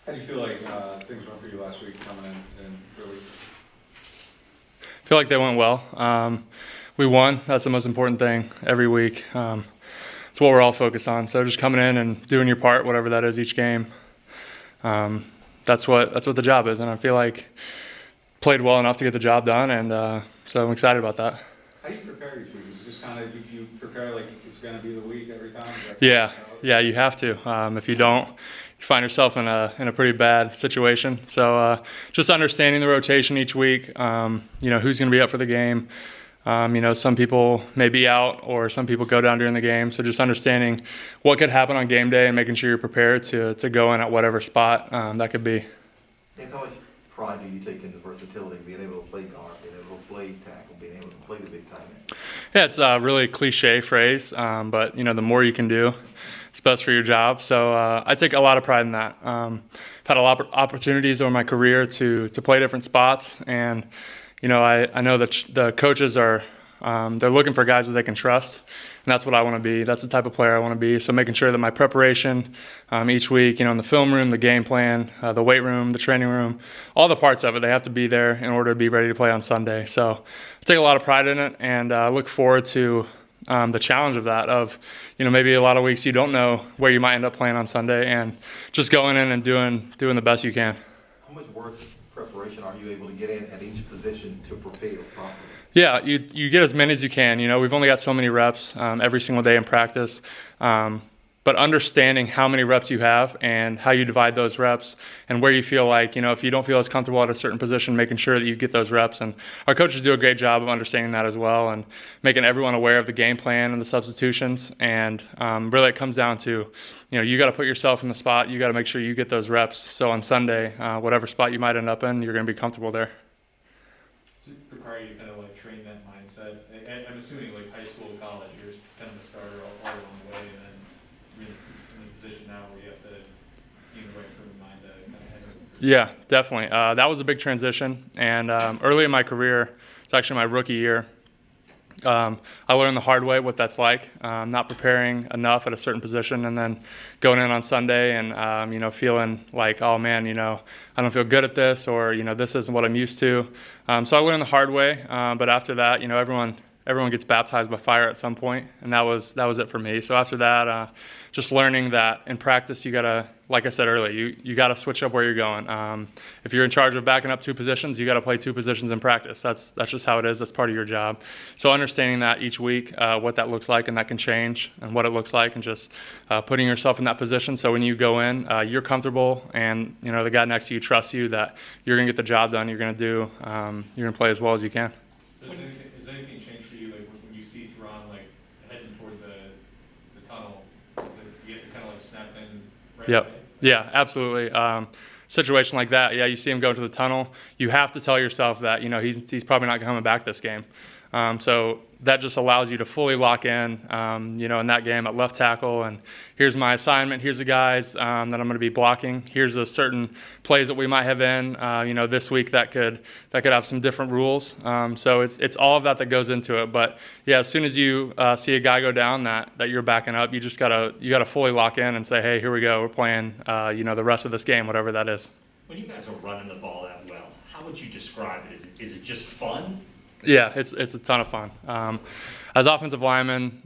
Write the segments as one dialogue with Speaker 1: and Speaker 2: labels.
Speaker 1: How do you feel like things went for you last week coming in early?
Speaker 2: I feel like they went well. We won. That's the most important thing every week. It's what we're all focused on. So just coming in and doing your part, whatever that is each game. That's what the job is, and I feel like played well enough to get the job done, and so I'm excited about that.
Speaker 1: How do you prepare each week? Is it just kind of you prepare like it's going to be the week every time?
Speaker 2: Yeah, you have to. If you don't, you find yourself in a pretty bad situation. So just understanding the rotation each week. Who's going to be up for the game. Some people may be out or some people go down during the game. So just understanding what could happen on game day and making sure you're prepared to go in at whatever spot that could be.
Speaker 3: And how much pride do you take in the versatility, being able to play guard, being able to play tackle, being able to play the big tight end?
Speaker 2: Yeah, it's a really cliche phrase, but the more you can do, it's best for your job. So I take a lot of pride in that. I've had a lot of opportunities over my career to play different spots, and I know that the coaches are they're looking for guys that they can trust, and that's what I want to be. That's the type of player I want to be. So making sure that my preparation each week, in the film room, the game plan, the weight room, the training room, all the parts of it, they have to be there in order to be ready to play on Sunday. So I take a lot of pride in it, and look forward to the challenge of that. Of maybe a lot of weeks you don't know where you might end up playing on Sunday, and just going in and doing the best you can.
Speaker 3: How much work preparation are you able to get in at each position to prepare properly?
Speaker 2: Yeah, you get as many as you can. We've only got so many reps every single day in practice. But understanding how many reps you have and how you divide those reps and where you feel like, if you don't feel as comfortable at a certain position, making sure that you get those reps. And our coaches do a great job of understanding that as well and making everyone aware of the game plan and the substitutions. And really it comes down to, you got to put yourself in the spot. You got to make sure you get those reps. So on Sunday, whatever spot you might end up in, you're going to be comfortable there.
Speaker 4: Does it require you to kind of like train that mindset? I'm assuming like high school, college, you're kind of a starter all along the way, and then you're in the position now where you have to be in the right frame of mind to kind of head over.
Speaker 2: Yeah, definitely. That was a big transition. And early in my career, it's actually my rookie year, I learned the hard way what that's like, not preparing enough at a certain position and then going in on Sunday and, feeling like, oh man, I don't feel good at this, or, this isn't what I'm used to. So I learned the hard way. But after that, everyone gets baptized by fire at some point, and that was it for me. So after that, just learning that in practice, you gotta, like I said earlier, you gotta switch up where you're going. If you're in charge of backing up two positions, you gotta play two positions in practice. That's just how it is. That's part of your job. So understanding that each week, what that looks like, and that can change, and what it looks like, and just putting yourself in that position. So when you go in, you're comfortable, and the guy next to you trusts you that you're gonna get the job done. You're gonna play as well as you can.
Speaker 4: So has anything changed for you, like when you see Tehran like heading toward the tunnel, you have to kind of like snap in right
Speaker 2: Yep.
Speaker 4: away?
Speaker 2: Yeah, absolutely. Situation like that, yeah, you see him go to the tunnel, you have to tell yourself that he's probably not coming back this game. So that just allows you to fully lock in, in that game at left tackle. And here's my assignment. Here's the guys that I'm going to be blocking. Here's a certain plays that we might have in, this week that could have some different rules. So it's all of that goes into it. But yeah, as soon as you see a guy go down that you're backing up, you gotta fully lock in and say, hey, here we go. We're playing, the rest of this game, whatever that is.
Speaker 5: When you guys are running the ball that well, how would you describe it? Is it just fun?
Speaker 2: Yeah, it's a ton of fun. As offensive linemen,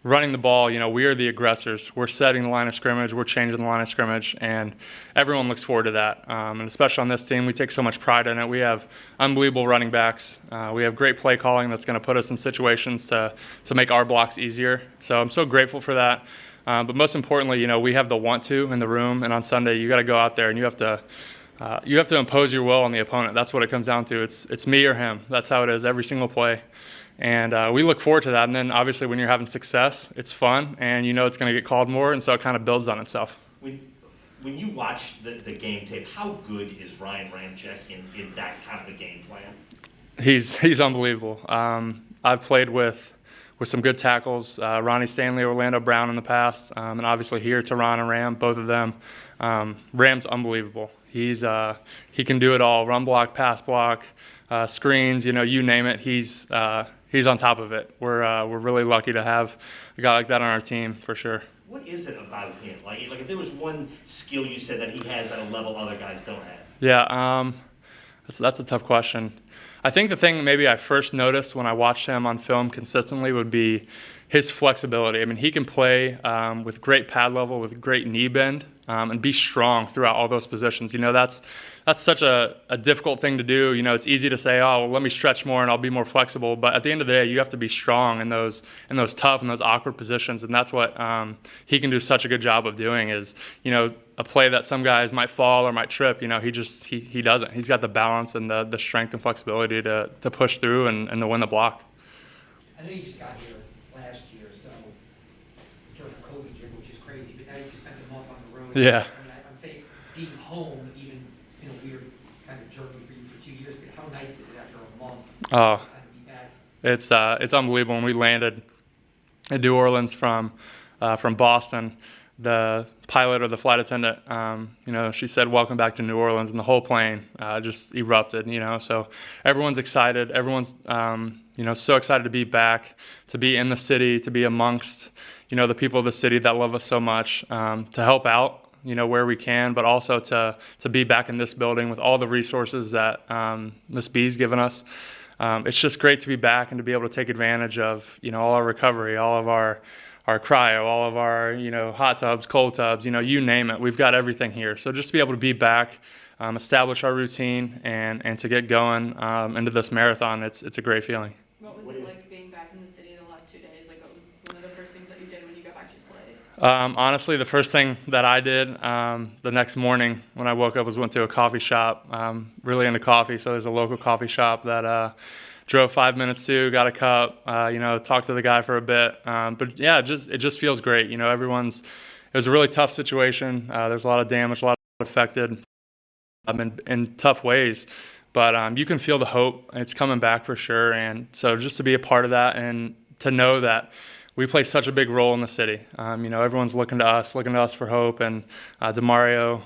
Speaker 2: running the ball, we are the aggressors. We're setting the line of scrimmage. We're changing the line of scrimmage, and everyone looks forward to that. And especially on this team, we take so much pride in it. We have unbelievable running backs. We have great play calling that's going to put us in situations to make our blocks easier. So I'm so grateful for that. But most importantly, we have the want to in the room, and on Sunday, you got to go out there and you have to impose your will on the opponent. That's what it comes down to. It's me or him. That's how it is every single play. And we look forward to that. And then obviously when you're having success, it's fun, and it's going to get called more, and so it kind of builds on itself.
Speaker 5: When you watch the game tape, how good is Ryan Ramczyk in that kind of a game plan?
Speaker 2: He's unbelievable. I've played with some good tackles, Ronnie Stanley, Orlando Brown in the past, and obviously here, Tehran and Ram, both of them. Ram's unbelievable. He can do it all: run block, pass block, screens. You name it. He's on top of it. We're really lucky to have a guy like that on our team for sure.
Speaker 5: What is it about him? Like if there was one skill you said that he has at a level other guys don't have.
Speaker 2: Yeah, that's a tough question. I think the thing maybe I first noticed when I watched him on film consistently would be his flexibility. I mean, he can play with great pad level, with great knee bend, and be strong throughout all those positions. You know, that's such a difficult thing to do. You know, it's easy to say, oh, well, let me stretch more and I'll be more flexible. But at the end of the day, you have to be strong in those tough and those awkward positions. And that's what he can do such a good job of doing is, you know, a play that some guys might fall or might trip, you know, he doesn't. He's got the balance and the strength and flexibility to push through and to win the block.
Speaker 6: I know you just got here last year, so during the COVID year, which is crazy, but now you just spent a month on the road.
Speaker 2: Yeah.
Speaker 6: I mean, I'm saying being home, even in a weird kind of journey for you for 2 years, but how nice is it after a month
Speaker 2: Oh,
Speaker 6: to kind of be back?
Speaker 2: it's unbelievable. When we landed in New Orleans from Boston, the pilot or the flight attendant, you know, she said, "Welcome back to New Orleans," and the whole plane just erupted. You know, so everyone's excited. Everyone's you know, so excited to be back, to be in the city, to be amongst, you know, the people of the city that love us so much, to help out, you know, where we can, but also to be back in this building with all the resources that Miss B's given us. It's just great to be back and to be able to take advantage of, you know, all our recovery, all of our cryo, all of our, you know, hot tubs, cold tubs, you know, you name it. We've got everything here. So just to be able to be back, establish our routine, and to get going into this marathon, it's a great feeling.
Speaker 7: What was it like being back in the city the last 2 days? Like, what was one of the first things that you did when you got back to your place?
Speaker 2: Honestly, the first thing that I did the next morning when I woke up was went to a coffee shop. Really into coffee, so there's a local coffee shop that drove 5 minutes to, got a cup, you know, talked to the guy for a bit. But yeah, it just feels great. You know, it was a really tough situation. There's a lot of damage, a lot of affected in tough ways. But you can feel the hope. It's coming back for sure. And so just to be a part of that and to know that we play such a big role in the city. You know, everyone's looking to us for hope. And DeMario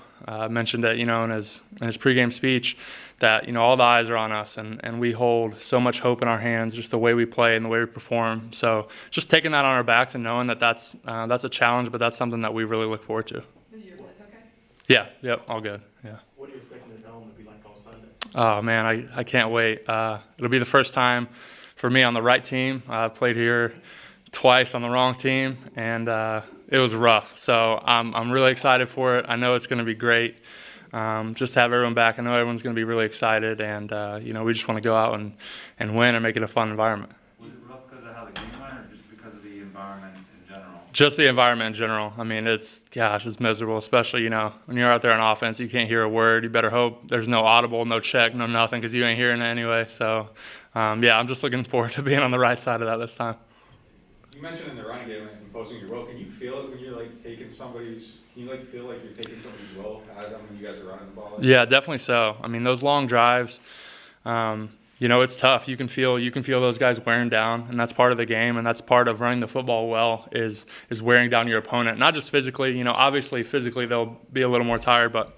Speaker 2: mentioned it, you know, in his pregame speech, that, you know, all the eyes are on us, and we hold so much hope in our hands, just the way we play and the way we perform. So just taking that on our backs and knowing that that's a challenge, but that's something that we really look forward to.
Speaker 7: Was your voice okay?
Speaker 2: Yeah, yep, all good, yeah.
Speaker 5: What are you expecting the dome to be like on Sunday?
Speaker 2: Oh, man, I can't wait. It'll be the first time for me on the right team. I've played here twice on the wrong team, and it was rough. So I'm really excited for it. I know it's going to be great. Just to have everyone back. I know everyone's going to be really excited, and you know, we just want to go out and win and make it a fun environment.
Speaker 1: Was it rough because of how the game went, or just because of the environment in general?
Speaker 2: Just the environment in general. I mean, it's miserable, especially, you know, when you're out there on offense, you can't hear a word. You better hope there's no audible, no check, no nothing, because you ain't hearing it anyway. So, yeah, I'm just looking forward to being on the right side of that this time.
Speaker 1: You mentioned in the running game and posting your will. Can you feel it when you're like taking somebody's? Can you like feel like you're taking somebody's will out of them when you guys are running the ball?
Speaker 2: Yeah, definitely so. I mean, those long drives, you know, it's tough. You can feel those guys wearing down, and that's part of the game, and that's part of running the football well is wearing down your opponent. Not just physically, you know, obviously physically they'll be a little more tired, but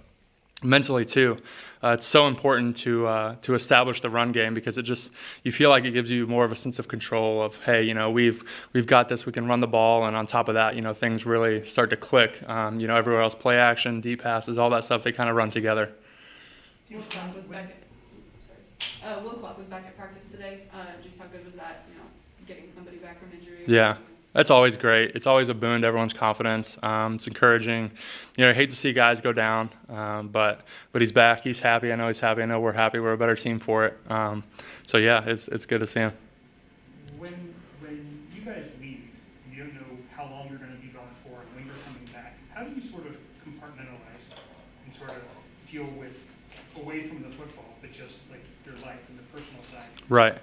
Speaker 2: mentally too. It's so important to establish the run game, because you feel like it gives you more of a sense of control of, hey, you know, we've got this, we can run the ball, and on top of that, you know, things really start to click. You know, everywhere else, play action, deep passes, all that stuff, they kind of run together.
Speaker 7: Will Clark was back Will Clark was back at practice today. Just how good was that, you know, getting somebody back from injury?
Speaker 2: Yeah. That's always great. It's always a boon to everyone's confidence. It's encouraging. You know, I hate to see guys go down, but he's back. He's happy. I know he's happy. I know we're happy. We're a better team for it. So yeah, it's good to see him.
Speaker 8: When you guys leave, you don't know how long you're going to be gone for, and when you're coming back. How do you sort of compartmentalize and sort of deal with away from the football, but just like your life and the personal side
Speaker 2: Right.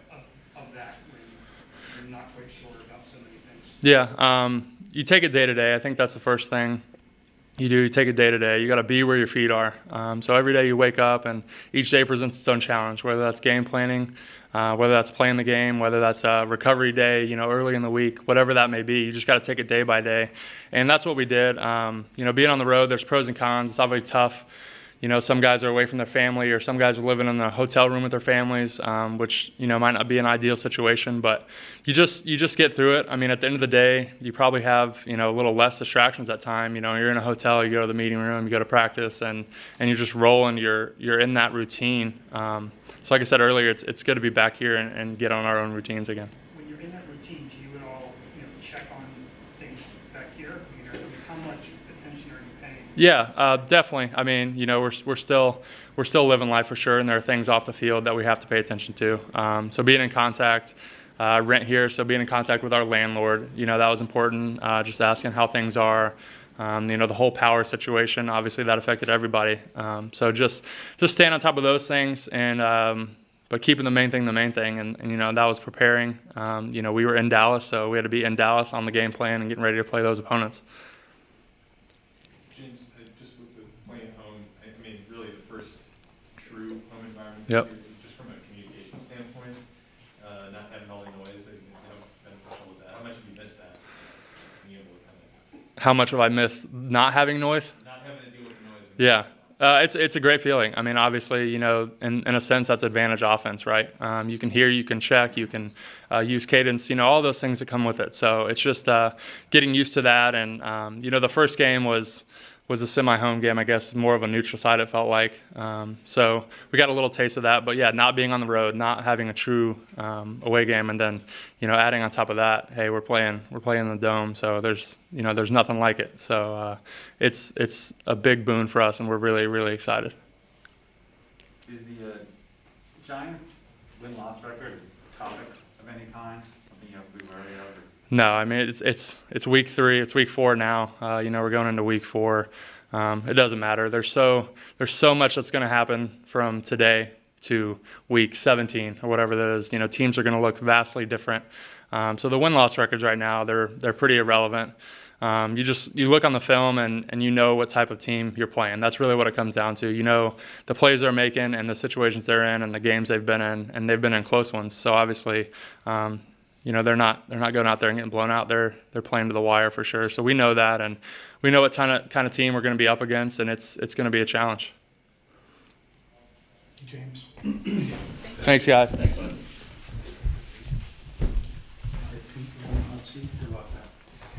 Speaker 8: of that when you're not quite sure about so many things?
Speaker 2: Yeah, you take it day to day. I think that's the first thing you do. You take it day to day. You got to be where your feet are. So every day you wake up, and each day presents its own challenge, whether that's game planning, whether that's playing the game, whether that's a recovery day, you know, early in the week, whatever that may be. You just got to take it day by day. And that's what we did. You know, being on the road, there's pros and cons. It's obviously tough, you know, some guys are away from their family, or some guys are living in a hotel room with their families, which, you know, might not be an ideal situation, but you just get through it. I mean, at the end of the day, you probably have, you know, a little less distractions at time. You know, you're in a hotel, you go to the meeting room, you go to practice, and you're just rolling. You're in that routine. So like I said earlier, it's good to be back here and get on our own routines again.
Speaker 8: When you're in that routine, do you at all, check on things back here? I mean, how much attention are you paying?
Speaker 2: Yeah, definitely. I mean, you know, we're still living life for sure, and there are things off the field that we have to pay attention to. So being in contact, rent here, so being in contact with our landlord, you know, that was important. Just asking how things are. You know, the whole power situation, obviously that affected everybody. So just staying on top of those things, and but keeping the main thing, and you know, that was preparing. You know, we were in Dallas, so we had to be in Dallas on the game plan and getting ready to play those opponents.
Speaker 4: James, just with the playing home, I mean, really the first true home environment.
Speaker 2: Yep.
Speaker 4: Just from a communication standpoint, not having all the noise, how beneficial was that? How much have you missed that? Being able to kind of
Speaker 2: How much have I missed not having noise?
Speaker 4: not having to deal with the noise.
Speaker 2: Yeah. It's a great feeling. I mean, obviously, you know, in a sense, that's advantage offense, right? You can hear, you can check, you can use cadence, you know, all those things that come with it. So it's just getting used to that. And, you know, the first game was a semi-home game, I guess, more of a neutral side, it felt like. So we got a little taste of that. But, yeah, not being on the road, not having a true away game, and then, you know, adding on top of that, hey, we're playing in the Dome, so there's nothing like it. So it's a big boon for us, and we're really, really excited.
Speaker 9: Is the Giants win-loss record a topic of any kind? Something you have to be wary of? Or?
Speaker 2: No, I mean, it's week 3, it's week 4 now. You know, we're going into week 4. It doesn't matter. There's so much that's going to happen from today to week 17 or whatever that is. You know, teams are going to look vastly different. So the win-loss records right now, they're pretty irrelevant. You look on the film and you know what type of team you're playing. That's really what it comes down to. You know the plays they're making and the situations they're in and the games they've been in, and they've been in close ones. So obviously, you know, they're not going out there and getting blown out. They're playing to the wire for sure. So we know that, and we know what kind of team we're going to be up against, and it's going to be a challenge.
Speaker 10: James.
Speaker 2: Thanks, guys.
Speaker 10: All right, Pete, you're on the hot seat.
Speaker 9: Good luck, man.